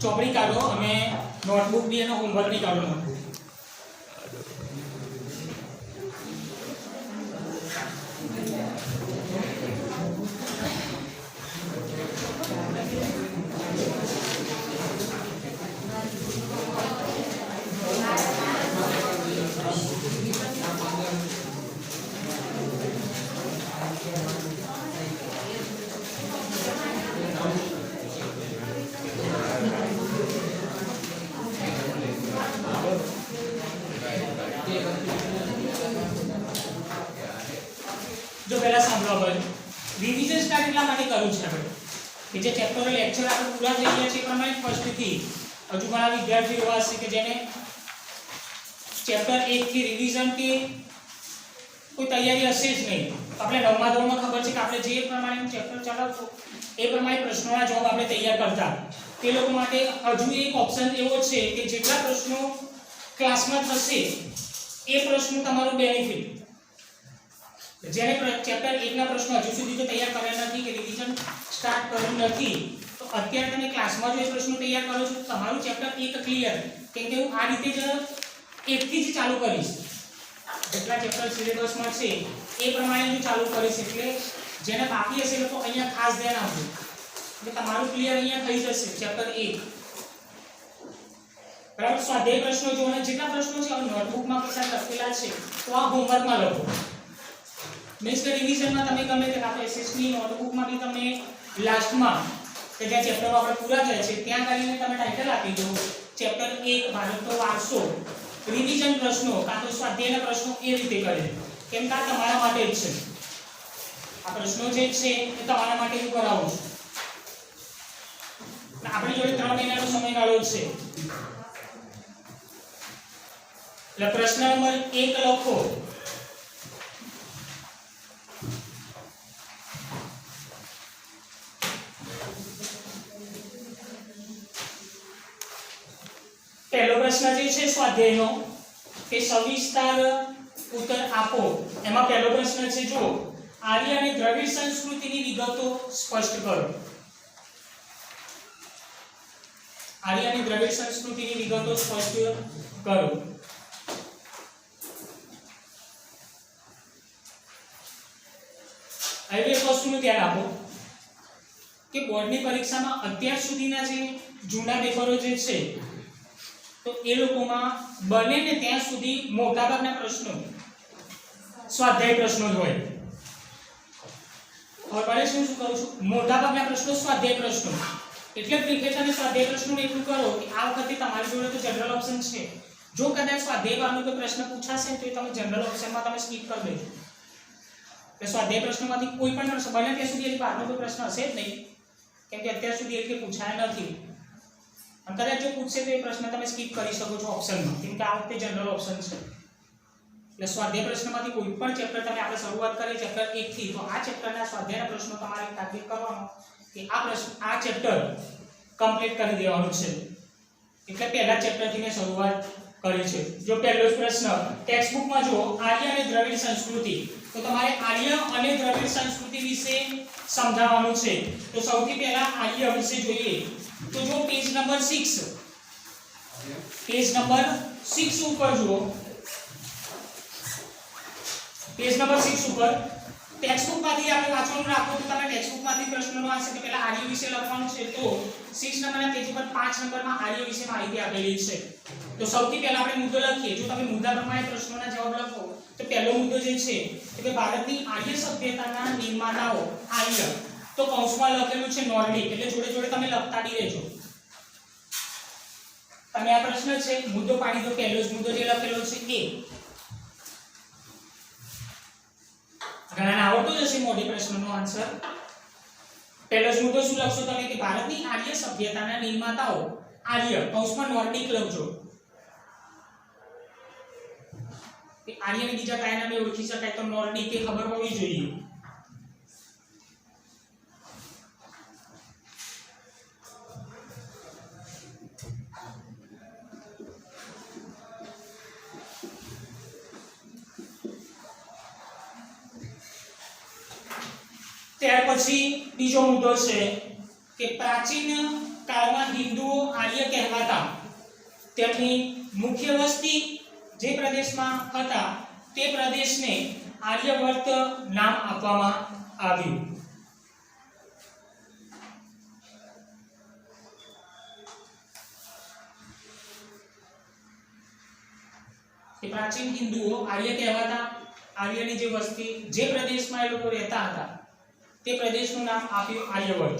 ચોપડી કાઢો અને નોટબુક બી અને હોમવર્ક બી કાઢો નોટબુક. जो पहला સાંભળો ભાઈ રિવિઝન સ્ટાર્ટ એટલા માટે કરું છે આપણે કે જે ચેપ્ટરનો લેક્ચર આપણે પૂરા થઈ ગયા છે એ પ્રમાણે ફર્સ્ટ થી હજુ ઘણા વિદ્યાર્થીઓ એવા હશે કે જેને ચેપ્ટર 1 થી રિવિઝન કે કોઈ તૈયારી હશે જ નહીં. આપણે નવમા ધોરણમાં ખબર છે કે આપણે જે પ્રમાણે ચેપ્ટર ચલાવશું એ પ્રમાણે પ્રશ્નોના જવાબ આપણે તૈયાર કરતા. તે લોકો માટે હજુ એક ઓપ્શન એવો છે કે જેટલા પ્રશ્નો ક્લાસમાં થશે એ પ્રશ્નો તમારો બેનિફિટ. જેને ચેપ્ટર 1 ના પ્રશ્નો હજુ સુધી તો તૈયાર કર્યા નથી કે રિવિઝન સ્ટાર્ટ કર્યું નથી તો અત્યારે તમે ક્લાસમાં જો એ પ્રશ્નો તૈયાર કરો છો તમારું ચેપ્ટર 1 ક્લિયર. કેમ કે હું આ રીતે જ એકથી જ ચાલુ કરીશ. જેટલા ચેપ્ટર સિલેબસમાં છે એ પ્રમાણે હું ચાલુ કરીશ. એટલે જેને બાકી હશે એ લોકો અહીંયા ખાસ ધ્યાન આપજો કે તમારું ક્લિયર અહીંયા થઈ જશે ચેપ્ટર 1. બરાબર. સ્વાધ્યાય પ્રશ્નો જો અને જેટલા પ્રશ્નો છે નોટબુકમાં પસાર લખેલા છે તો આ હોમવર્કમાં લખો. मीन्स के रिवीजन में તમે ગમે તે આપણે એસએસની નોટબુકમાં બી તમે લાસ્ટમાં કે જે ચેપ્ટરો આપણે પૂરા થયા છે ત્યાં કરીને તમે ટાઇટલ આપી દો ચેપ્ટર 1 ભારતનો વારસો રિવીજન પ્રશ્નો કાં તો સ્વાધ્યાયના પ્રશ્નો એ રીતે કરે. કેમ કે તમારા માટે જ છે આ પ્રશ્નો જે છે એ તમારા માટે હું કરાવું છું. આપણી જોડે 3 મહિનાનો સમયગાળો છે. એટલે પ્રશ્ન નંબર 1 લખો. પહેલો પ્રશ્ન જે છે સ્વાધ્યાયનો કે સવિસ્તાર ઉત્તર આપો. એમાં પહેલો પ્રશ્ન છે જો આર્ય અને દ્રવિડ સંસ્કૃતિની વિગતો સ્પષ્ટ કરો. આર્ય અને દ્રવિડ સંસ્કૃતિની વિગતો સ્પષ્ટ કરો. હવે એક વસ્તુનું ધ્યાન આપો કે બોર્ડની પરીક્ષામાં અત્યાર સુધીના જે જૂના પેપરો જે છે તો એ લોકોમાં બને ને ત્યાં સુધી મોટાભાગના પ્રશ્નો સ્વાધ્યાય પ્રશ્નો જ હોય. હવે પડે શું કહું છું મોટાભાગના પ્રશ્નો સ્વાધ્યાય પ્રશ્નો. એટલે ક્રિકેટ અને સ્વાધ્યાય પ્રશ્નો એટલું કરો કે આ વખતે તમારી જોડે તો જનરલ ઓપ્શન છે. જો કદાચ સ્વાધ્યાય વાળનો કોઈ પ્રશ્ન પૂછાશે તો એ તમે જનરલ ઓપ્શનમાં તમે સ્કીપ કરી દેજો. કે સ્વાધ્યાય પ્રશ્નોમાંથી કોઈ પણ પ્રશ્ન બને ત્યાં સુધી બહારનો કોઈ પ્રશ્ન હશે જ નહીં. કેમ કે અત્યાર સુધી એટલે પૂછાયા નથી. અને કદાચ જો પૂછશે તો એ પ્રશ્ન તમે સ્કીપ કરી શકો છો ઓપ્શનમાં. કેમ કે આ વખતે જનરલ ઓપ્શન છે. એટલે સ્વાધ્યાય પ્રશ્નમાંથી કોઈ પણ ચેપ્ટર તમે આપણે શરૂઆત કરી ચેપ્ટર 1 થી તો આ ચેપ્ટરના સ્વાધ્યાયના પ્રશ્નો તમારે ટાર્ગેટ કરવાનો કે આ ચેપ્ટર કમ્પ્લીટ કરી દેવાનું છે. એટલે પહેલા ચેપ્ટરથી મેં શરૂઆત કરી છે. જો પહેલો પ્રશ્ન ટેક્સ્ટબુકમાં જો આર્ય અને દ્રવિડ સંસ્કૃતિ તો તમારે આર્ય અને દ્રવિડ સંસ્કૃતિ વિશે સમજાવવાનું છે. તો સૌથી પહેલા આર્ય વિશે જોઈએ તો જો પેજ નંબર 6 ઉપર જુઓ. પેજ નંબર 6 ઉપર ટેક્સ્ટબુકમાંથી આપણે વાંચવાનું રાખો તો તમે ટેક્સ્ટબુકમાંથી પ્રશ્નનો આન્સર કે પહેલા આર્ય વિશે લખવાનું છે. તો 6 નંબરના પેજ ઉપર 5 નંબરમાં આર્ય વિશે માહિતી આપેલી છે. તો સૌથી પહેલા આપણે મુદ્દો લખીએ. જો તમે મુદ્દા પ્રમાણે પ્રશ્નોના જવાબ લખો તો પહેલો મુદ્દો જે છે કે ભારતની આર્ય સભ્યતાના નિર્માતાઓ આર્ય તો કૌંસમાં લખેલું છે નોર્ડિક. એટલે જોડે જોડે તમે લખતા ડી રહેજો. તમે આ પ્રશ્ન છે મુદ્દો પાડી દો. પહેલો જ મુદ્દો જે લખેલો છે એ ઘણાને આવડતો જ હશે મોટી પ્રશ્નનો આન્સર. પહેલો જ મુદ્દો શું લખશો તમે કે ભારતની આર્ય સભ્યતાના નિર્માતાઓ આર્ય કૌંસમાં નોર્ડિક લખજો. કે આર્યને બીજા કયા નામે ઓળખી શકાય તો નોર્ડિક એ ખબર હોવી જોઈએ. ત્યાર પછી બીજો મુદ્દો છે કે પ્રાચીન કાળમાં હિન્દુઓ આર્ય કહેવાતા, ત્યાંની મુખ્ય વસ્તી જે પ્રદેશમાં હતા તે પ્રદેશને આર્યવર્ત નામ આપવામાં આવ્યું. પ્રાચીન હિન્દુઓ આર્ય કહેવાતા, આર્યની જે વસ્તી જે પ્રદેશમાં એ લોકો રહેતા હતા તે પ્રદેશનું નામ આપ્યું આર્યવર્ત.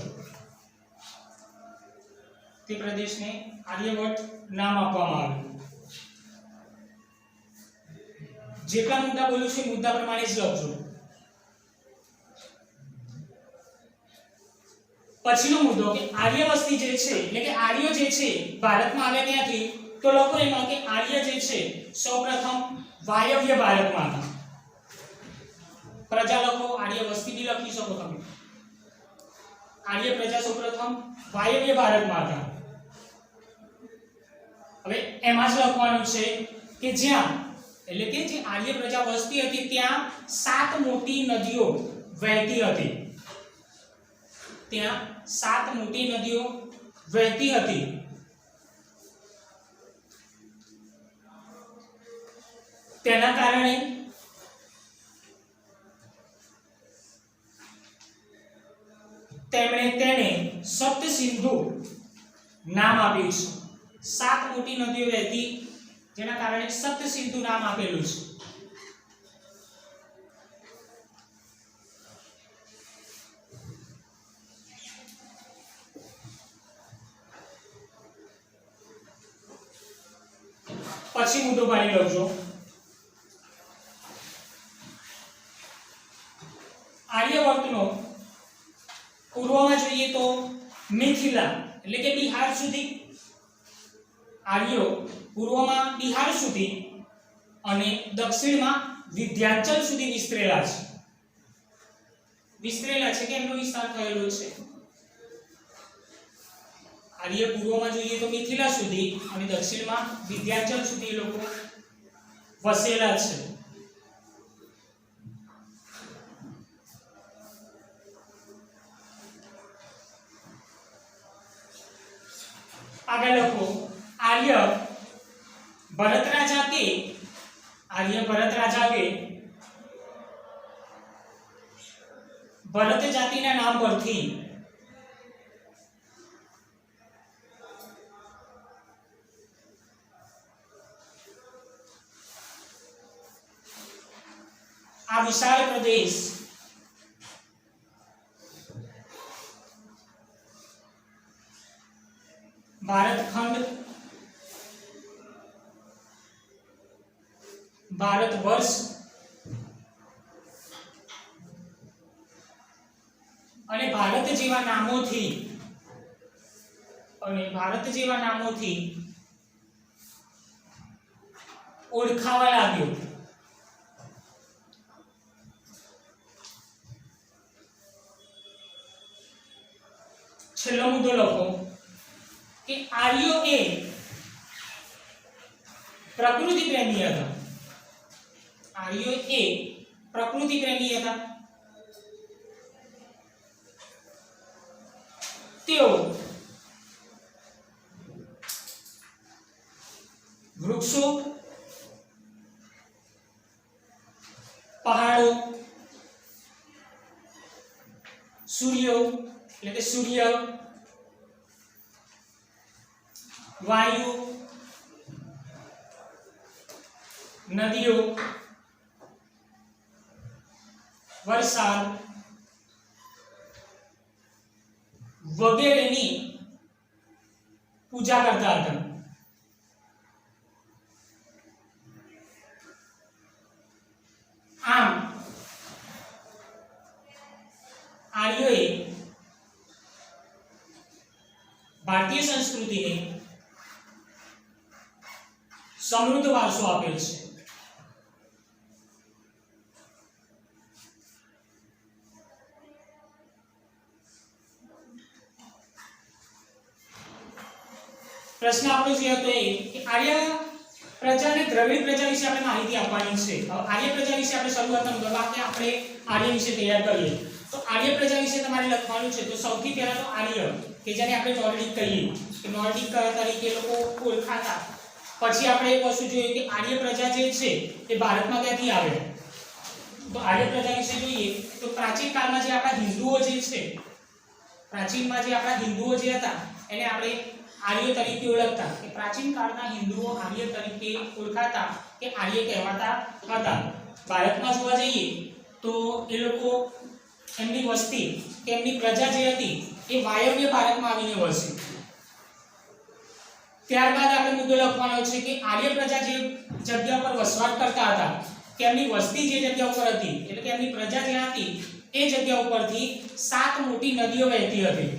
તે પ્રદેશને આર્યવર્ત નામ આપવામાં આવ્યું. જેટલા મુદ્દા બોલું છું મુદ્દા પ્રમાણે જ લખજો. પછીનો મુદ્દો કે આર્ય વસ્તી જે છે એટલે કે આર્યો જે છે ભારતમાં આવ્યા ત્યાંથી, તો લોકો એમાં કે આર્ય જે છે સૌપ્રથમ વાયવ્ય ભારતમાં હતા. પ્રજા લખો, આર્ય વસ્તી બી લખી શકો તમે. આર્ય પ્રજા સૌપ્રથમ વાયવ્ય ભારતમાં હતા. હવે એમાં જ લખવાનું છે કે જ્યાં એટલે કે જે આર્ય પ્રજા વસ્તી હતી ત્યાં 7 મોટી નદીઓ વહેતી હતી. ત્યાં 7 મોટી નદીઓ વહેતી હતી. તેના કારણે તેમણે તેને સપ્તસિંધુ નામ આપ્યું છે. 7 મોટી નદીઓ વહેતી જેના કારણે સપ્તસિંધુ નામ આપેલું છે. પછી મુદ્દો પાડી લઉં. આર્યવર્તનો પૂર્વમાં જોઈએ તો મિથિલા એટલે કે બિહાર સુધી, આર્યો પૂર્વમાં બિહાર સુધી અને દક્ષિણમાં વિંધ્યાચલ સુધી વિસ્તરેલા છે. વિસ્તરેલા છે કે એમનો વિસ્તાર થયેલો છે. આર્ય પૂર્વમાં જોઈએ તો મિથિલા સુધી અને દક્ષિણમાં વિંધ્યાચલ સુધી લોકો વસેલા છે. આગળ લખો આર્ય ભરત રાજા કે ભરત જાતિના નામ પરથી આ વિશાળ પ્રદેશ ભારતખંડ, ભારતવર્ષ અને ભારત જેવા નામોથી ઓળખાવા લાગ્યો. છેલ્લો મુદ્દો લખો કે આર્યો એ પ્રકૃતિ પ્રેમી હતા. આર્યો એ પ્રકૃતિ પ્રેમી હતા. તેઓ વૃક્ષો, પહાડો, સૂર્ય એટલે કે સૂર્ય, વાયુ, નદીઓ, વરસાદ વગેરેની પૂજા કરતા હતા. આમ આર્યોએ ભારતીય સંસ્કૃતિને સમૃદ્ધ વારસો આપેલ છે. પ્રશ્ન આપણો જે હતો એ કે આર્ય પ્રજા અને દ્રવિડ પ્રજા વિશે આપણે માહિતી આપવાની છે. આર્ય પ્રજા વિશે આપણે શરૂઆતમાં મુદ્દા કે આપણે આર્ય વિશે તૈયાર કરીએ તો આર્ય પ્રજા વિશે તમારે લખવાનું છે તો સૌથી પહેલા તો આર્ય કે જેને આપણે નોર્ડિક કહીએ કે નોર્ડિક તરીકે લોકો ઓળખાતા. પછી આપણે એક વસ્તુ જોઈએ કે આર્ય પ્રજા જે છે એ ભારતમાં ક્યાંથી આવે. તો આર્ય પ્રજા વિશે જોઈએ તો પ્રાચીન કાળમાં જે આપણા હિન્દુઓ જે છે, પ્રાચીનમાં જે આપણા હિન્દુઓ જે હતા એને આપણે આર્ય તરીકે ઓળખતા કે પ્રાચીન કાળના હિન્દુઓ આર્ય તરીકે ઓળખાતા કે આર્ય કહેવાતા હતા. ભારતમાં જોવા જઈએ તો એ લોકો એમની વસ્તી કે એમની પ્રજા જે હતી એ વાયવ્ય ભારતમાં આવીને વસી. ત્યારબાદ આપણે મુદ્દો લખવાનો છે કે આર્ય પ્રજા જે જગ્યા પર વસવાટ કરતા હતા કે એમની વસ્તી જે જગ્યા ઉપર હતી એટલે કે એમની પ્રજા જ્યાં હતી એ જગ્યા ઉપરથી 7 મોટી નદીઓ વહેતી હતી.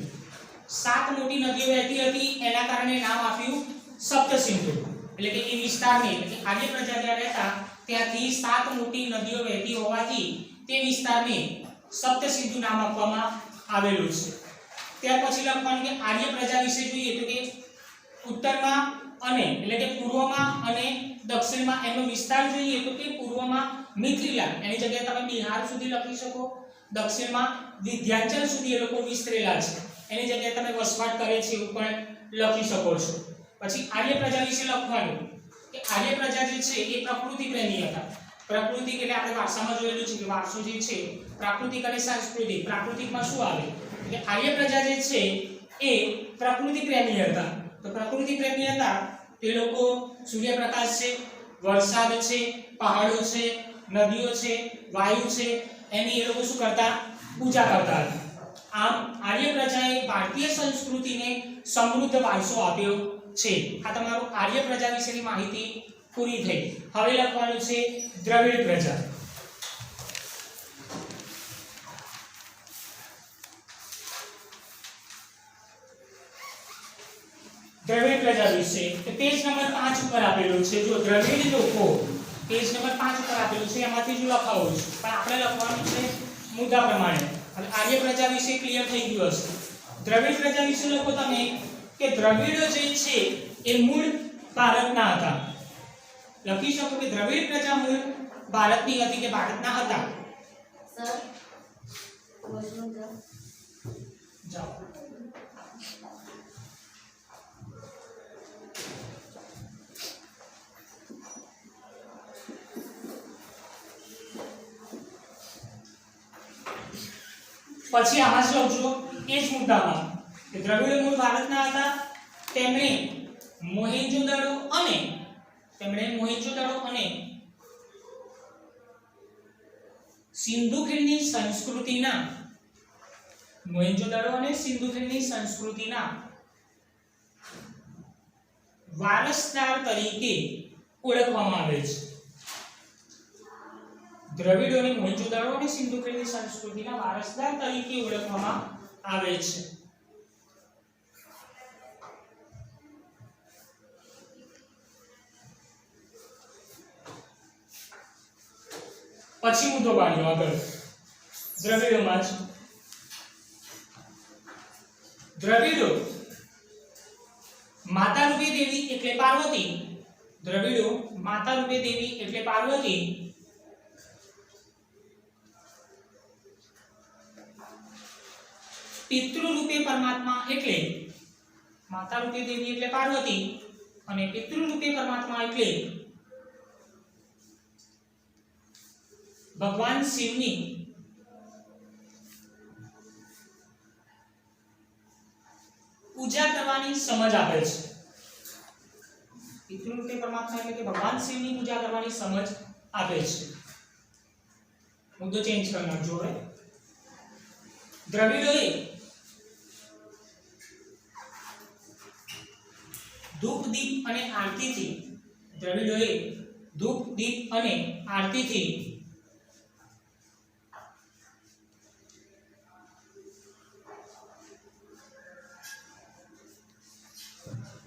7 મોટી નદીઓ વહેતી હતી એના કારણે નામ આપ્યું સપ્તસિંધુ. એટલે કે એ વિસ્તારને એટલે કે આર્ય પ્રજા જ્યાં રહેતા ત્યાંથી 7 મોટી નદીઓ વહેતી હોવાથી તે વિસ્તારને સપ્તસિંધુ નામ આપવામાં આવેલું છે. ત્યાર પછી લખવાનું કે આર્ય પ્રજા વિશે જોઈએ તો કે ઉત્તરમાં અને એટલે કે પૂર્વમાં અને દક્ષિણમાં એનો વિસ્તાર જોઈએ તો કે પૂર્વમાં મિથિલા એની જગ્યાએ તમે બિહાર સુધી લખી શકો, દક્ષિણમાં વિંધ્યાચલ સુધી એ લોકો વિસ્તરેલા છે એની જગ્યાએ તમે વસવાટ કરે છે એવું પણ લખી શકો છો. પછી આર્ય પ્રજા વિશે લખવાનું કે આર્ય પ્રજા જે છે એ પ્રકૃતિ પ્રેમી હતા. પ્રકૃતિ એટલે આપણે ભાષામાં જોયેલું છે કે વારસો જે છે પ્રાકૃતિક અને સાંસ્કૃતિક. પ્રાકૃતિકમાં શું આવે કે આર્ય પ્રજા જે છે એ પ્રકૃતિ પ્રેમી હતા. તો પ્રકૃતિ પ્રેમી હતા તે લોકો સૂર્યપ્રકાશ છે, વરસાદ છે, પહાડો છે, નદીઓ છે, વાયુ છે એની એ લોકો શું કરતા પૂજા કરતા હતા. આમ આર્ય પ્રજાએ ભારતીય સંસ્કૃતિને સમૃદ્ધ વારસો આપ્યો છે. આ તમારું આર્ય પ્રજા વિશેની માહિતી પૂરી થઈ. હવે લખવાનું છે દ્રવિડ પ્રજા. દ્રવિડ પ્રજા વિશે તો પેજ નંબર 5 ઉપર આપેલું છે. જો દ્રવિડ લોકો પેજ નંબર 5 ઉપર આપેલું છે એમાંથી જો લખાવું છે પણ આપણે લખવાનું છે મુદ્દા પ્રમાણે. અને આર્ય પ્રજા વિશે ક્લિયર થઈ ગયું હશે. દ્રવિડ પ્રજા વિશે લખો તમે કે દ્રવિડો જે છે એ મૂળ ભારતના હતા. લખી શકો કે દ્રવિડ પ્રજા મૂળ ભારતની હતી કે ભારતના હતા. સર વોશરૂમ જાઓ. પછી આમાં જ લખજો એ જ મુદ્દામાં કે દ્રવિડો મૂળ ભારતના હતા. તેમણે મોહેંજો-દડો અને સિંધુ ખીણની સંસ્કૃતિના વારસદાર તરીકે ઓળખવામાં આવે છે. દ્રવિડો અને મોહેંજો-દડો અને સિંધુ ખીણની સંસ્કૃતિના વારસદાર તરીકે ઓળખવામાં આવે છે. પછી મુદ્દો પાડ્યો આગળ દ્રવિડોમાં જ. દ્રવિડો માતા રૂપે દેવી એટલે પાર્વતી. દ્રવિડો માતા રૂપે દેવી એટલે પાર્વતી પિતૃ રૂપે પરમાત્મા એટલે માતા રૂપે દેવી એટલે પાર્વતી અને પિતૃ રૂપે પરમાત્મા એટલે ભગવાન શિવની પૂજા કરવાની સમજ આપે છે. પિતૃ રૂપે પરમાત્મા એટલે કે ભગવાન શિવની પૂજા કરવાની સમજ આપે છે. મુદ્દો ચેન્જ કરી નાખજો. હવે દ્રવિડોએ ધૂપ દીપ અને આરતીથી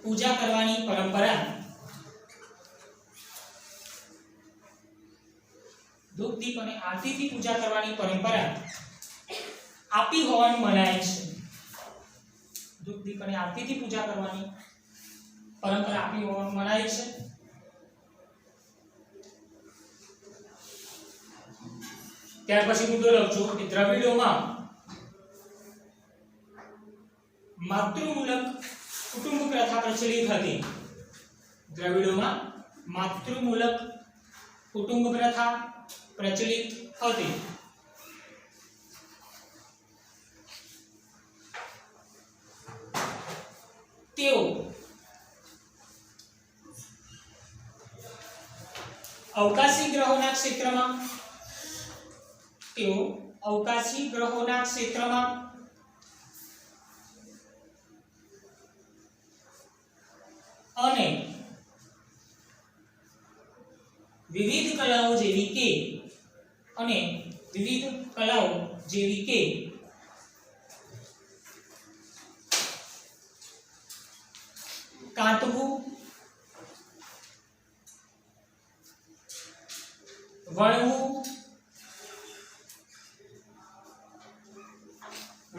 પૂજા કરવાની પરંપરા આપી હોવાનું મનાય છે. ધૂપ દીપ અને આરતીથી પૂજા કરવાની પરંપરા આપી હોવાનું મનાય છે. ત્યાર પછી મુદ્દો લખજો કે દ્રવિડોમાં માતૃમૂલક કુટુંબ પ્રથા પ્રચલિત હતી. દ્રવિડોમાં માતૃમૂલક કુટુંબ પ્રથા પ્રચલિત હતી. તેઓ અવકાશી ગ્રહોના ક્ષેત્રમાં અને વિવિધ કલાઓ જેવી કે કાંતવું, વણવું,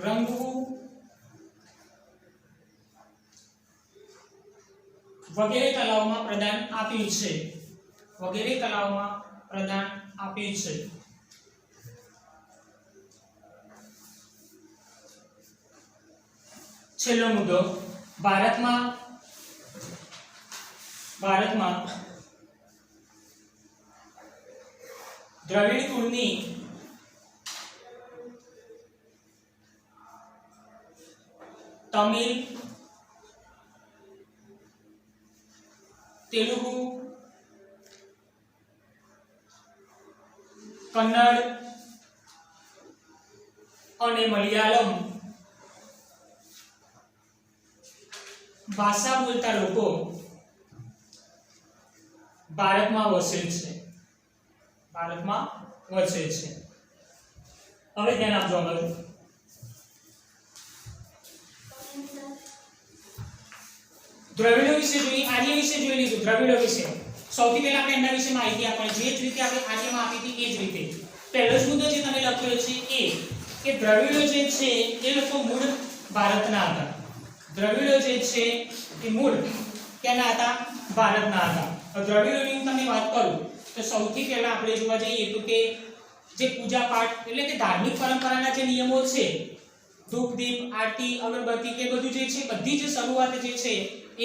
રંગવું વગેરે કલાઓમાં પ્રદાન આપ્યું છે. છેલ્લો મુદ્દો, ભારતમાં દ્રવિડ કુળની તમિલ, તેલુગુ, કન્નડ અને મલયાલમ ભાષા બોલતા લોકો ભારતમાં વસે છે. હવે ધ્યાન આપજો. અમારું દ્રવિડો વિશે જોઈએ, આર્ય વિશે જોઈ લીધું. દ્રવિડો વિશે સૌથી પહેલા આપણે એમના વિશે માહિતી આપવાની, જે જ રીતે આપણે આર્યમાં આપી હતી એ જ રીતે. પહેલો જ મુદ્દો જે તમે લખ્યો છે એ કે દ્રવિડો જે છે એ લોકો મૂળ ભારતના હતા. દ્રવિડો જે છે એ મૂળ કેના હતા? ભારતના હતા. દ્રવિડોની હું તમને વાત કરું તો સૌથી પહેલા આપણે જોવા જઈએ તો કે જે પૂજા પાઠ એટલે કે ધાર્મિક પરંપરાના જે નિયમો છે, ધૂપ દીપ આરતી અગરબત્તી કે બધું જે છે, બધી જ શરૂઆત જે છે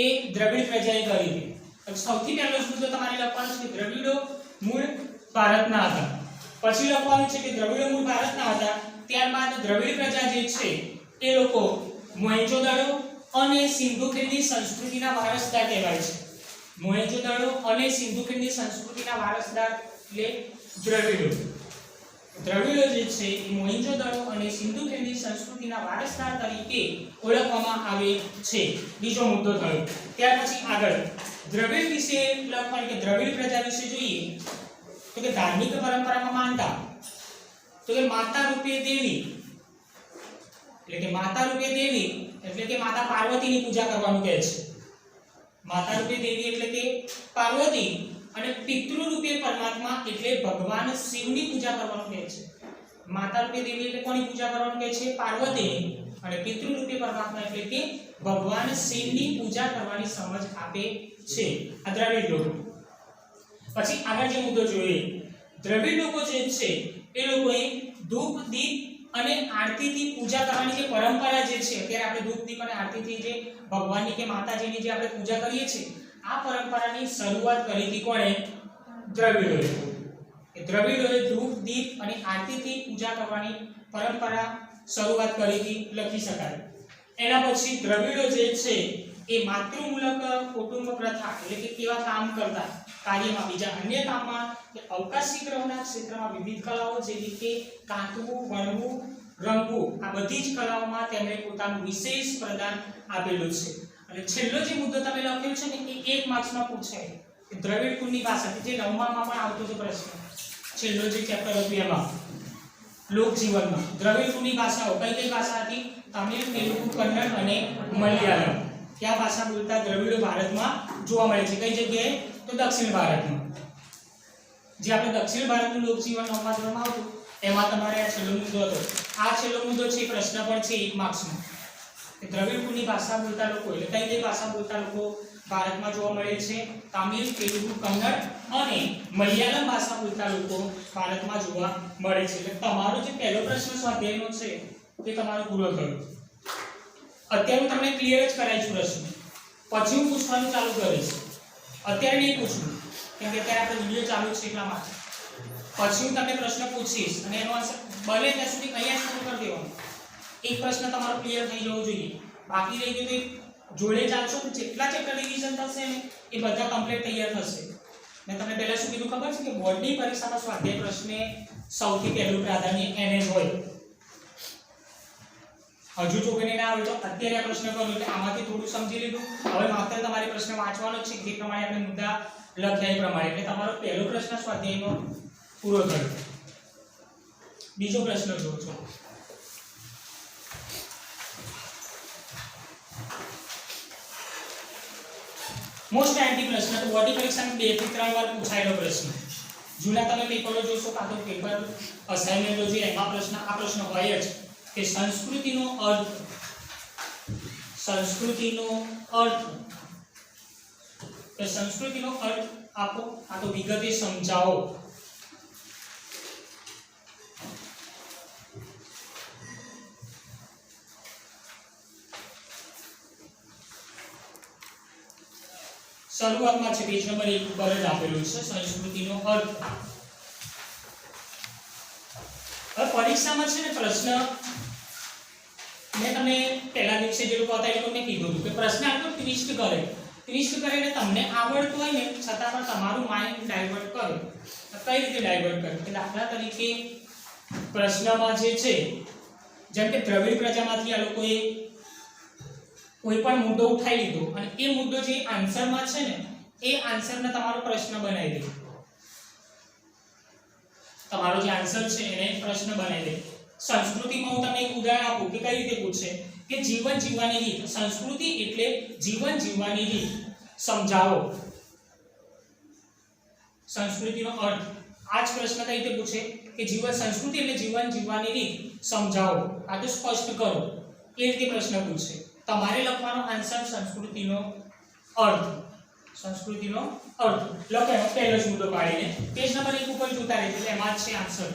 એ દ્રવિડ પ્રજાએ કરી હતી. સૌથી પહેલો મુદ્દો તમારે લખવાનો છે કે દ્રવિડો મૂળ ભારતના હતા. પછી લખવાનું છે કે દ્રવિડો મૂળ ભારતના હતા. ત્યારબાદ દ્રવિડ પ્રજા જે છે એ લોકો મોહેંજો-દડો અને સિંધુ ખીણની સંસ્કૃતિના વારસદાર કહેવાય છે. મોહેંજો-દડો અને સિંધુ ખીણની સંસ્કૃતિના વારસદાર એટલે દ્રવિડો. દ્રવિડો જે છે એ મોહેંજો-દડો અને સિંધુ ખીણની સંસ્કૃતિના વારસદાર તરીકે ઓળખવામાં આવે છે. બીજો મુદ્દો થયો. ત્યાર પછી આગળ દ્રવિડ વિશે લખવાનું કે દ્રવિડ પ્રજા વિશે જોઈએ તો કે ધાર્મિક પરંપરામાં માનતા તો કે માતા રૂપે દેવી એટલે કે માતા પાર્વતીની પૂજા કરવાનું કહે છે. માતા રૂપે દેવી એટલે કે પાર્વતી અને પિતૃ રૂપે પરમાત્મા એટલે ભગવાન શિવની પૂજા કરવાનું કહે છે. માતા રૂપે દેવી એટલે કોની પૂજા કરવાનું કહે છે? પાર્વતી. અને પિતૃ રૂપે પરમાત્મા એટલે કે ભગવાન શિવની પૂજા કરવાની સમજ આપે છે આ દ્રવિડ લોકો. પછી આગળ જે મુદ્દો જોઈએ, દ્રવિડ લોકો જે છે એ લોકોએ ધૂપ દીપ અને આરતીથી પૂજા કરવાની જે પરંપરા જે છે, અત્યારે આપણે ધૂપ દીપ અને આરતીથી જે ભગવાનની કે માતાજીની જે આપણે પૂજા કરીએ છીએ, આ પરંપરાની શરૂઆત કરી હતી કોણે? દ્રવિડોએ. દ્રવિડોએ ધૂપ દીપ અને આરતીથી પૂજા કરવાની પરંપરા શરૂઆત કરી હતી, લખી શકાય. એના પછી દ્રવિડો જે છે એ માતૃમૂલક કુટુંબ પ્રથા એટલે કે કેવા કામ કરતા કાર્યમાં, બીજા અન્ય કામમાં કે અવકાશી ગ્રહોના ક્ષેત્રમાં વિવિધ કલાઓ જેવી કે કાંતવું, વણવું, રંગવું, આ બધી જ કલાઓમાં તેમણે પોતાનું વિશેષ પ્રદાન આપેલું છે. અને છેલ્લો જે મુદ્દો તમે લખ્યો છે ને એ 1 માર્ક્સમાં પૂછાય કે દ્રવિડ કુળની ભાષા, જે 9મામાં પણ આવતો હતો પ્રશ્ન, છેલ્લો જે ચેપ્ટર હતું એમાં લોકજીવનમાં દ્રવિડ કુળની ભાષાઓ કઈ ભાષા હતી? તમિલ, તેલુગુ, કન્નડ અને મલયાલમ. કયા ભાષા બોલતા દ્રવિડો ભારતમાં જોવા મળે છે? કઈ જગ્યાએ? તો દક્ષિણ ભારતમાં. જે આપણે દક્ષિણ ભારતનું લોકજીવન 9મા ધોરણમાં આવતું એમાં તમારે આ છેલ્લો મુદ્દો હતો. આ છેલ્લો મુદ્દો છે, પ્રશ્ન પણ છે 1 માર્ક્સમાં. દ્રવિડ કુળની ભાષા બોલતા લોકો એટલે કઈ ભાષા બોલતા લોકો ભારતમાં જોવા મળે છે? તમિલ, તેલુગુ, કન્નડ અને મલયાલમ ભાષા બોલતા લોકો ભારતમાં જોવા મળે છે. એટલે તમારો જે પહેલો પ્રશ્ન સ્વાધ્યાયનો છે તે તમારો પૂરો થયો. અત્યારે હું તમને ક્લિયર જ કરાવી છું પ્રશ્ન, પછી હું પૂછવાનું ચાલુ કરીશ. અત્યારે નહીં પૂછું કેમ કે અત્યારે આપણે વિડિયો ચાલુ છે એટલા માટે. પછી હું તમને પ્રશ્ન પૂછીશ અને એનો આન્સર બને ત્યાં સુધી અહીંયા જ કરી દેવાનો. એક પ્રશ્ન તમારો ક્લિયર થઈ જવો જોઈએ. બાકી રહી ગયું તો જોડે ચાલશો તો જેટલા ચેપ્ટર રિવિઝન થશે ને એ બધા કમ્પ્લીટ તૈયાર થશે. મેં તમને પહેલા શું કીધું ખબર છે કે બોર્ડની પરીક્ષામાં સ્વાધ્યાય પ્રશ્ને સૌથી પહેલું પ્રાધાન્ય એને જ હોય. હજુ જો કોઈને ના આવે તો અત્યારે આ પ્રશ્ન કરો એટલે આમાંથી થોડું સમજી લીધું. હવે માત્ર તમારે પ્રશ્ન વાંચવાનો છે જે પ્રમાણે આપણે મુદ્દા લખ્યા એ પ્રમાણે. એટલે તમારો પહેલો પ્રશ્ન સ્વાધ્યાયનો પૂરો થયો. બીજો પ્રશ્ન જોજો. મોસ્ટ આઈએમપી પ્રશ્ન તો બોર્ડની પરીક્ષામાં 2 થી 3 વાર પૂછાયેલો પ્રશ્ન. જૂના તમે પેપરો જોશો કાં તો પેપર અસાઇનમેન્ટો જે એમાં આ પ્રશ્ન હોય જ કે સંસ્કૃતિનો અર્થ આપો આ તો વિગતે સમજાવો. શરૂઆતમાં છે પેજ નંબર 1 ઉપર જ આપેલું છે સંસ્કૃતિનો અર્થ. હવે પરીક્ષામાં છે ને પ્રશ્ન મેં તમને પહેલા દિવસે જે લોકો હતા એ લોકોને કીધું હતું કે પ્રશ્ન આટલો ટ્વિસ્ટ કરે એટલે તમને આવડતું હોય ને છતાં પણ તમારું માઇન્ડ ડાયવર્ટ કરે. કઈ રીતે ડાયવર્ટ કરે કે દાખલા તરીકે પ્રશ્નમાં જે છે જેમ કે દ્રવિડ પ્રજામાંથી આ લોકોએ કોઈ પણ મુદ્દો ઉઠાઈ લીધો અને એ મુદ્દો જે આન્સરમાં છે ને એ આન્સરને તમારો પ્રશ્ન બનાવી દે. તમારો જે આન્સર છે એને પ્રશ્ન બનાવી દે. સંસ્કૃતિમાં હું તમને એક ઉદાહરણ આપું કે કઈ રીતે પૂછે કે જીવન જીવવાની રીત. સંસ્કૃતિ એટલે જીવન જીવવાની રીત સમજાવો. સંસ્કૃતિનો અર્થ આ જ પ્રશ્ન કઈ રીતે પૂછે કે સંસ્કૃતિ એટલે જીવન જીવવાની રીત સમજાવો. આ તો સ્પષ્ટ કરો એ રીતે પ્રશ્ન પૂછે. તમારે લખવાનો આન્સર સંસ્કૃતિનો અર્થ. લખો એનો પહેલો જ મુદ્દો પાડીને પેજ નંબર 1 ઉપર જોતા રહેજો એટલે એમાં જ છે આન્સર.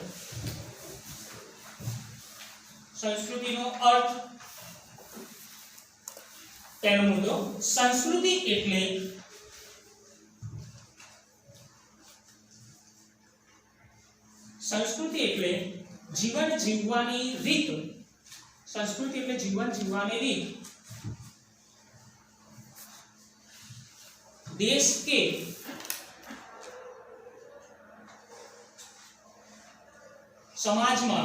સંસ્કૃતિનો અર્થ પહેલો મુદ્દો. સંસ્કૃતિ એટલે જીવન જીવવાની રીત. સંસ્કૃતિ એટલે જીવન જીવવાની રીત. देश के समाज में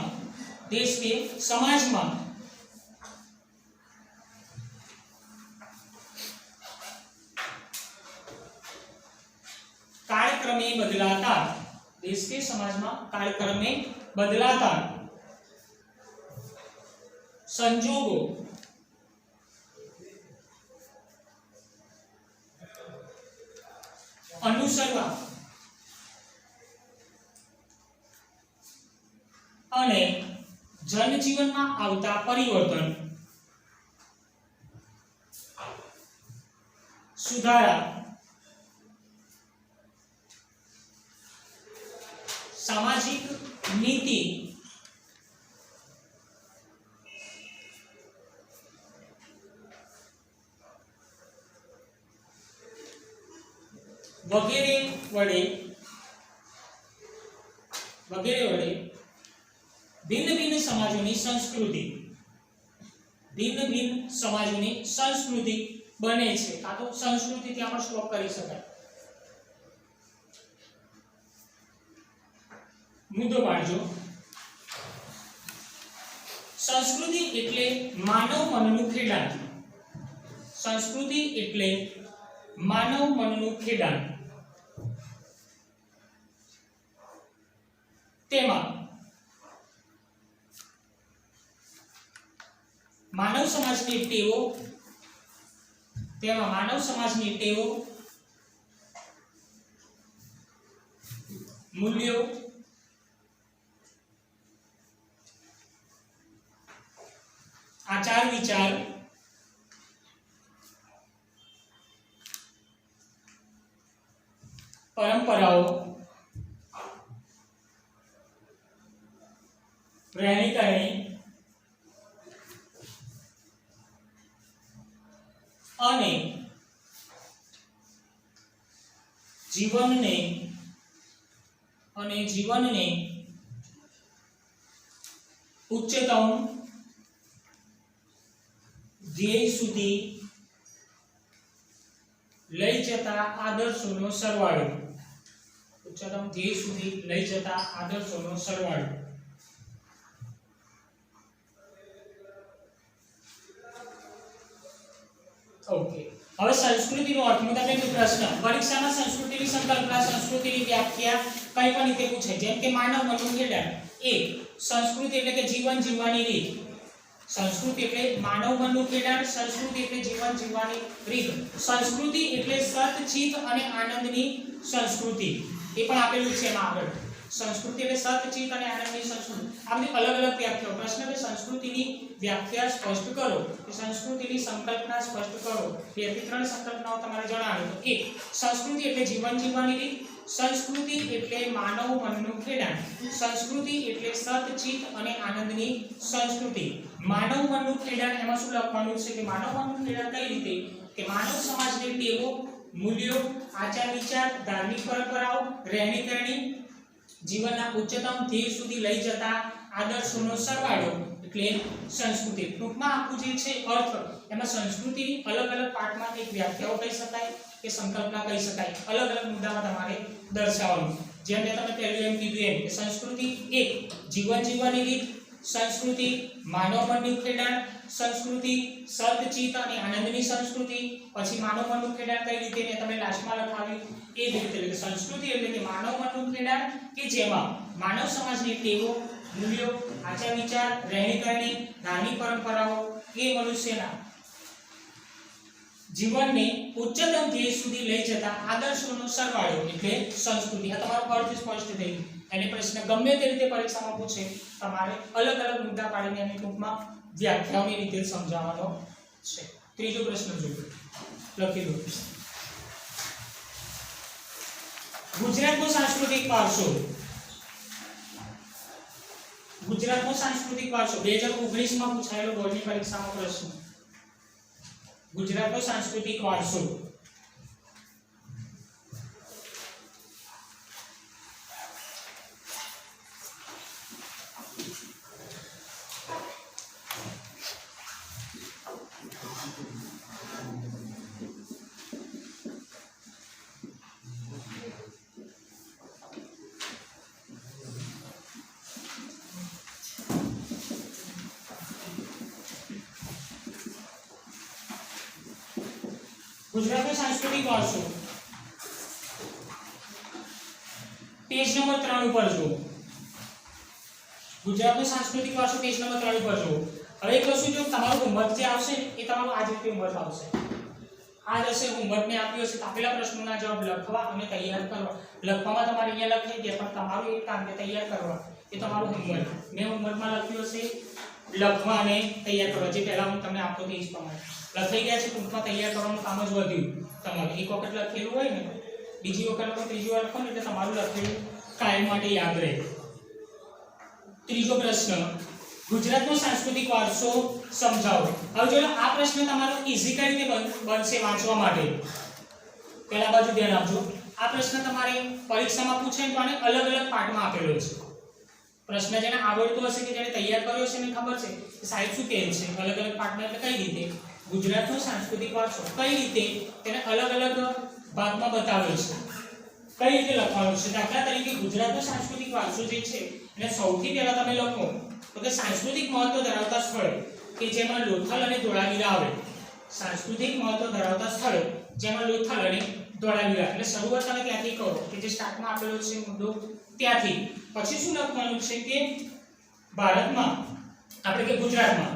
कालक्रमे बदलाता. देश के समाज में कालक्रमे बदलाता संजोगों अनुसरवा અને જનજીવનમાં આવતા પરિવર્તન સુધારા સામાજિક નીતિ વગેરે વડે ભિન્ન ભિન્ન સમાજોની સંસ્કૃતિ બને છે. આ તો સંસ્કૃતિ ત્યાં પણ સ્ટોપ કરી શકાય. મુદ્દો પાડજો. સંસ્કૃતિ એટલે માનવ મનનું ખેડાણ. સંસ્કૃતિ એટલે માનવ મનનું ખેડાણ. તેમાં માનવ સમાજની ટેવો મૂલ્યો આચાર વિચાર પરંપરાઓ રહેણી કરણી અને જીવનને ઉચ્ચતમ ધ્યેય સુધી લઈ જતા આદર્શોનો સરવાળો. ઉચ્ચતમ ધ્યેય સુધી લઈ જતા આદર્શોનો સરવાળો. ઓકે, હવે સંસ્કૃતિનો અર્થ હું તમને કોઈ પ્રશ્ન પરીક્ષામાં સંસ્કૃતિની સંકલ્પના, સંસ્કૃતિની વ્યાખ્યા કઈ પણ રીતે પૂછે, જેમ કે માનવ મનનું ખેડાણ. એ સંસ્કૃતિ એટલે કે જીવન જીવવાની રીત. સંસ્કૃતિ એટલે માનવ મનનું ખેડાણ, સંસ્કૃતિ એટલે જીવન જીવવાની રીત. સંસ્કૃતિ એટલે સત, ચિત્ત અને આનંદની સંસ્કૃતિ. એ પણ આપેલું છે એમાં આગળ. સંસ્કૃતિ એટલે સત, ચિત્ત અને આનંદની સંસ્કૃતિ. આ બધી અલગ અલગ વ્યાખ્યાઓ. પ્રશ્ન કે સંસ્કૃતિની વ્યાખ્યા સ્પષ્ટ કરો, કે સંસ્કૃતિની સંકલ્પના સ્પષ્ટ કરો. બે થી ત્રણ સંકલ્પનાઓ તમારે જણાવો. તો એક, સંસ્કૃતિ એટલે જીવન જીવવાની રીત. સંસ્કૃતિ એટલે માનવ મનનું ખેડાણ. સંસ્કૃતિ એટલે સત, ચિત્ત અને આનંદની સંસ્કૃતિ. માનવ મનનું ખેડાણ એમાં શું લખવાનું છે કે માનવ મનનું ખેડાણ કઈ રીતે, કે માનવ સમાજની ટેવો, મૂલ્યો, આચાર વિચાર, ધાર્મિક પરંપરાઓ, રહેણી કરણી, જીવનના ઉચ્ચતમ ધ્યેય સુધી લઈ જતા આદર્શોનો સરવાળો એટલે સંસ્કૃતિ. ટૂંકમાં આખું જે છે અર્થ, એમાં સંસ્કૃતિની અલગ અલગ પાઠમાં એક વ્યાખ્યાઓ કહી શકાય કે સંકલ્પના કહી શકાય. અલગ અલગ મુદ્દામાં તમારે દર્શાવવાનું. જેમ મેં તમે પહેલું એમ કીધું એમ કે સંસ્કૃતિ એક જીવન જીવવાની રીત, સંસ્કૃતિ માનવ મનનું ખેડાણ, સંસ્કૃતિ સત, ચિત્ત અને આનંદની સંસ્કૃતિ. પછી માનવ મનનું ખેડાણ કઈ રીતે ને તમે લાસ્ટમાં લખાવ્યું એ જ રીતે. એટલે સંસ્કૃતિ એટલે કે માનવ મનનું ખેડાણ કે જેમાં માનવ સમાજની ટેવો, મૂલ્યો, આચાર વિચાર, રહેણી કરણી, ધાર્મિક પરંપરાઓ એ મનુષ્યના જીવનને ઉચ્ચતમ ધ્યેય સુધી લઈ જતા આદર્શોનો સરવાળો એટલે સંસ્કૃતિ. આ તમારો અર્થ સ્પષ્ટ થઈ ગયો. એને પ્રશ્ન ગમે તે રીતે પરીક્ષામાં પૂછે, તમારે અલગ અલગ મુદ્દા પાડીને એની ટૂંકમાં વ્યાખ્યાઓની રીતે સમજાવવાનો છે. ત્રીજો પ્રશ્ન જોઈએ, લખી દો. ગુજરાતનો સાંસ્કૃતિક વારસો. ગુજરાતનો સાંસ્કૃતિક વારસો 2019 માં પૂછાયેલો બોર્ડની પરીક્ષામાં પ્રશ્ન. ગુજરાતનો સાંસ્કૃતિક વારસો. ગુજરાતનો સાંસ્કૃતિક વારસો પેજ નંબર 3 ઉપર જુઓ. ગુજરાતનો સાંસ્કૃતિક વારસો પેજ નંબર 3 ઉપર જુઓ. હવે એક વસ્તુ જો તમારું હોમવર્ક જે આવશે એ તમારું આ જ રીતે હોમવર્ક આવશે. આ જશે હોમવર્ક ને આપ્યું હશે, આપેલા પ્રશ્નોના જવાબ લખવા અને તૈયાર કરવા. લખવામાં તમારે અહીંયા લખી દે, પણ તમારું એક કામ કે તૈયાર કરવા એ તમારું હોમવર્ક. મેં હોમવર્કમાં લખ્યું હશે લખવા અને તૈયાર કરવા, જે પહેલા હું તમને આપતો તે જ પ્રમાણે લખાઈ ગયા છે. ટૂંકમાં તૈયાર કરવાનું કામ જ વધ્યું તમારે. એક વખત લખેલું હોય ને, બીજી વખત લખો, ત્રીજી વાર લખો ને એટલે તમારું લખેલું કાયમ માટે યાદ રહે. ત્રીજો પ્રશ્ન, ગુજરાતનો સાંસ્કૃતિક વારસો સમજાવો. હવે જો આ પ્રશ્ન તમારો ઈઝી કઈ રીતે બનશે વાંચવા માટે, પહેલા બાજુ ધ્યાન આપજો. આ પ્રશ્ન તમારે પરીક્ષામાં પૂછે તો આને અલગ અલગ પાઠમાં આપેલો છે. પ્રશ્ન જેને આવડતો હશે કે જેને તૈયાર કર્યો છે એને ખબર છે કે સાહેબ શું કહે છે. અલગ અલગ પાઠમાં એટલે કઈ રીતે ગુજરાતનો સાંસ્કૃતિક વારસો કઈ રીતે તેને અલગ અલગ ભાગમાં બતાવ્યો છે, કઈ રીતે લખવાનું છે. દાખલા તરીકે ગુજરાતનો સાંસ્કૃતિક વારસો જે છે એને સૌથી પહેલા તમે લખો તો કે સાંસ્કૃતિક મહત્વ ધરાવતા સ્થળો કે જેમાં લોથલ અને ધોળાવીરા આવે. સાંસ્કૃતિક મહત્વ ધરાવતા સ્થળો જેમાં લોથલ અને ધોળાવીરા. એટલે શરૂઆત તમે ત્યાંથી કરો કે જે સ્ટાર્ટમાં આપેલો છે મુદ્દો ત્યાંથી. પછી શું લખવાનું છે કે ભારતમાં આપણે કે ગુજરાતમાં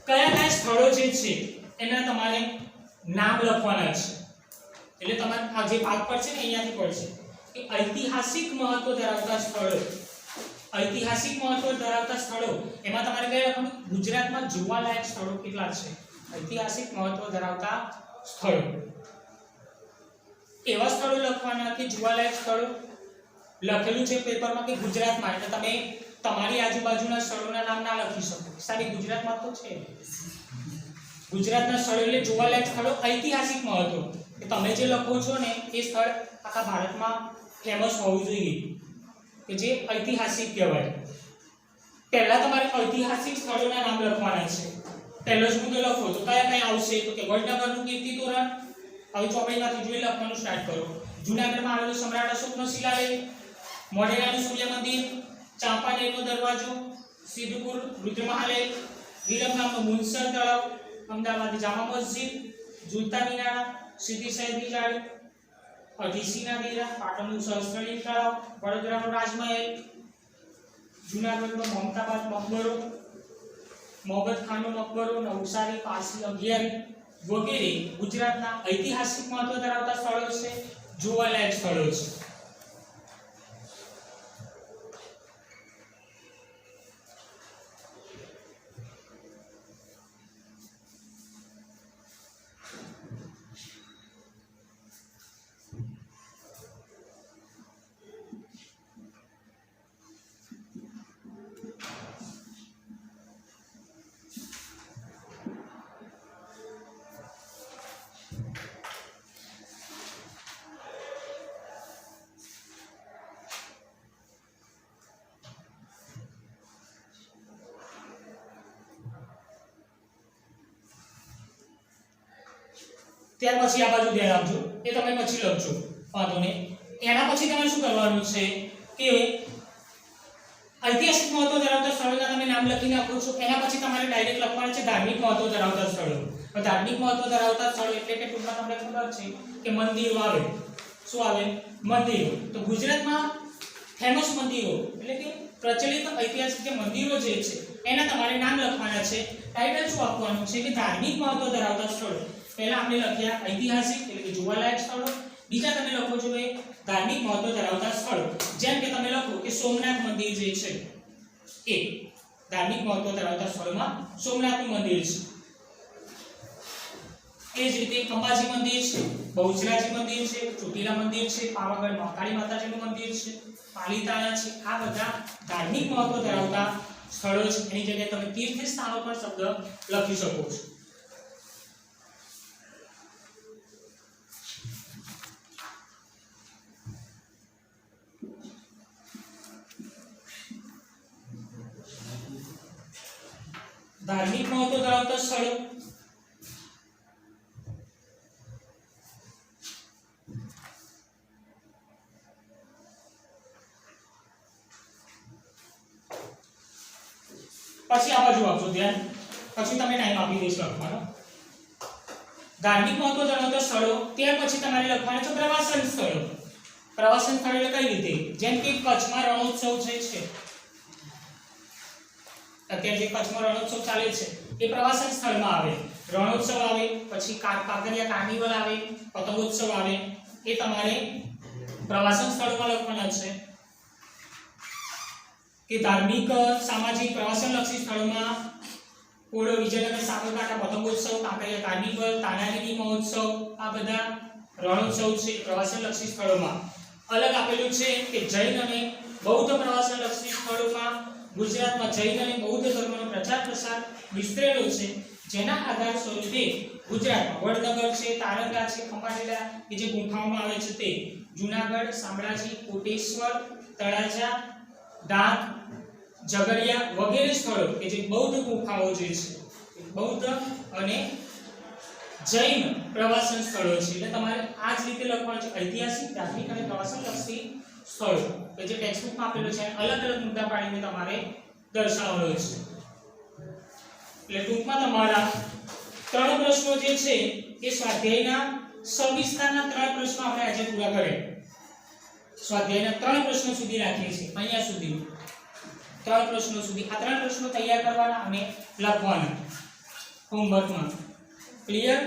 કયા કયા સ્થળો જે છે એના તમારે નામ લખવાના છે. એટલે તમારે આ જે ભાગ પર છે ને અહીંયાથી પડશે કે ઐતિહાસિક મહત્વ ધરાવતા સ્થળો. ઐતિહાસિક મહત્વ ધરાવતા સ્થળો એમાં તમારે કઈ લખવાનું, ગુજરાતમાં જોવાલાયક સ્થળો કેટલા છે. ઐતિહાસિક મહત્વ ધરાવતા સ્થળો એવા સ્થળો લખવાના કે જોવાલાયક સ્થળો. લખેલું છે પેપરમાં કે ગુજરાતમાં, એટલે તમે તમારી આજુબાજુના સ્થળોના નામ ના લખી શકો. સારી ગુજરાતમાં તો છે ગુજરાતના સ્થળો એટલે જોવાલાયક સ્થળો ઐતિહાસિક મહત્વ કે તમે જે લખો છો ને એ સ્થળ આખા ભારતમાં ફેમસ હોવું જોઈએ કે જે ઐતિહાસિક કહેવાય. પહેલા તમારે ઐતિહાસિક સ્થળોના નામ લખવાના છે. પહેલો જ મુદ્દો લખો તો કયા કયા આવશે તો કે વડનગરનું કીર્તિ તોરણ. હવે ચોપડીમાંથી જોઈ લખવાનું સ્ટાર્ટ કરો. જૂનાગઢમાં આવેલું સમ્રાટ અશોકનો શિલાલેખ, મોઢેરાનું સૂર્ય મંદિર, ચાંપાનેરનો દરવાજો, સિદ્ધપુર રુદ્રમહાલેખ, વિરમગામનું મુનસર તળાવ, અમદાવાદ જામા મસ્જિદ, ઝૂલતા મિનારા, સીધી સૈયદની જાળી, અઢીસીના ડેરા, પાટણનું સહસ્ત્રલિંગ તળાવ, વડોદરાનો રાજમહેલ, જૂનાગઢનો મમતાબાદ મકબરો, મોહમ્મદ ખાનનો મકબરો, નવસારી પારસી અગિયારી વગેરે ગુજરાતના ઐતિહાસિક મહત્વ ધરાવતા સ્થળો છે, જોવાલાયક સ્થળો છે. ત્યાર પછી આ બાજુ ધ્યાન આપજો એ તમે પછી લખજો વાંધો નહીં. એના પછી તમે શું કરવાનું છે કે ઐતિહાસિક મહત્વ ધરાવતા સ્થળોના તમે નામ લખીને આપો છો. એના પછી તમારે ડાયરેક્ટ લખવાનું છે ધાર્મિક મહત્વ ધરાવતા સ્થળો. ધાર્મિક મહત્વ ધરાવતા સ્થળો એટલે કે ટૂંકમાં તમને ખબર છે કે મંદિરો આવે. શું આવે? મંદિરો. તો ગુજરાતમાં ફેમસ મંદિરો એટલે કે પ્રચલિત ઐતિહાસિક જે મંદિરો જે છે એના તમારે નામ લખવાના છે. ટાઇટલ શું આપવાનું છે કે ધાર્મિક મહત્વ ધરાવતા સ્થળો. પહેલા આપણે લખ્યા ઐતિહાસિક એટલે કે જોવાલાયક સ્થળો. બીજા તમે લખો છો એ ધાર્મિક મહત્વ ધરાવતા સ્થળો. જેમ કે તમે લખો કે સોમનાથ મંદિર જે છે એ ધાર્મિક મહત્વ ધરાવતા સ્થળોમાં સોમનાથનું મંદિર છે. એ જ રીતે અંબાજી મંદિર છે, બહુચરાજી મંદિર છે, ચોટીલા મંદિર છે, પાવાગઢ મહાકાળી માતાજીનું મંદિર છે, પાલીતાણા છે. આ બધા ધાર્મિક મહત્વ ધરાવતા સ્થળો છે. એની જગ્યાએ તમે તીર્થ સ્થાનો પર શબ્દ લખી શકો છો. ધાર્મિક મહત્વ ધરાવતા સ્થળો પછી આ બાજુ આપજો ધ્યાન. પછી તમે ટાઈમ આપી દઈશ લખવાનો. ધાર્મિક મહત્વ ધરાવતા સ્થળો. ત્યાર પછી તમારે લખવાના છે પ્રવાસન સ્થળો. પ્રવાસન સ્થળ એટલે કઈ રીતે? જેમ કે કચ્છમાં રણોત્સવ છે અત્યારે જે કચ્છમાં રણોત્સવ ચાલે છે એ પ્રવાસન સ્થળમાં આવે. રણોત્સવ આવે, પછી કાંકરિયા કાર્નિવલ આવે, પતંગોત્સવ આવે. એ તમારે પ્રવાસન સ્થળોમાં લખવાના છે. કે ધાર્મિક સામાજિક પ્રવાસનલક્ષી સ્થળોમાં કોડો, વિજયનગર, સાબરકાંઠા પતંગોત્સવ, કાંકરિયા કાર્નિવલ, તાનારીરી મહોત્સવ આ બધા રણોત્સવ છે પ્રવાસનલક્ષી સ્થળોમાં. અલગ આપેલું છે કે જૈન અને બૌદ્ધ પ્રવાસનલક્ષી સ્થળોમાં ગુજરાતમાં જૈન અને બૌદ્ધ ધર્મનો પ્રચાર પ્રસાર વિસ્તરેલો છે. જેના આધાર સ્વરૂપે ગુજરાતમાં વડનગર છે, તારંગા છે, ખંભાળિયા કે જે ગુફાઓમાં આવે છે તે, જૂનાગઢ, શામળાજી, કોટેશ્વર, તળાજા, ડાંગ, ઝઘડિયા વગેરે સ્થળો કે જે બૌદ્ધ ગુફાઓ જે છે બૌદ્ધ અને જૈન પ્રવાસન સ્થળો છે. એટલે તમારે આ જ રીતે લખવાનું છે ઐતિહાસિક, ધાર્મિક અને પ્રવાસનલક્ષી સ્થળો કે જે ટેક્સ્ટબુકમાં આપેલો છે. અલગ અલગ મુદ્દા પાડીને તમારે દર્શાવવાનો છે. એટલે ટૂંકમાં તમારા 3 પ્રશ્નો જે છે એ સ્વાધ્યાયના સવિસ્તારના 3 પ્રશ્નો આપણે આજે પૂરા કર્યા. સ્વાધ્યાયના 3 પ્રશ્નો સુધી રાખીએ છીએ. અહીંયા સુધી 3 પ્રશ્નો સુધી. આ 3 પ્રશ્નો તૈયાર કરવાના અને લખવાના હોમવર્કમાં. ક્લિયર?